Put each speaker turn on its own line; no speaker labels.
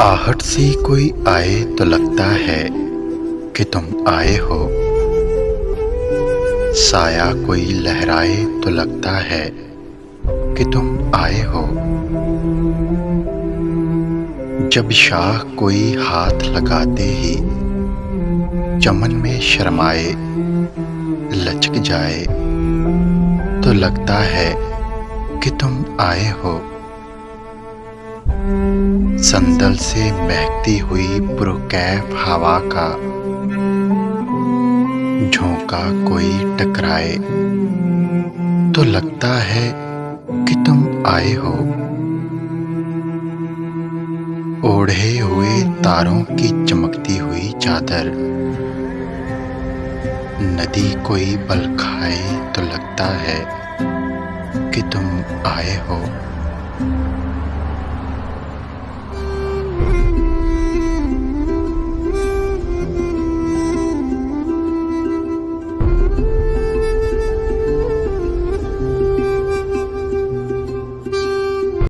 आहट से कोई आए तो लगता है कि तुम आए हो। साया कोई लहराए तो लगता है कि तुम आए हो। जब शाह कोई हाथ लगाते ही चमन में शर्माए लचक जाए तो लगता है कि तुम आए हो। संदल से महकती हुई पुरकैफ हवा का झोंका कोई टकराए तो लगता है कि तुम आए हो। ओढ़े हुए तारों की चमकती हुई चादर नदी कोई बल खाए तो लगता है कि तुम आए हो।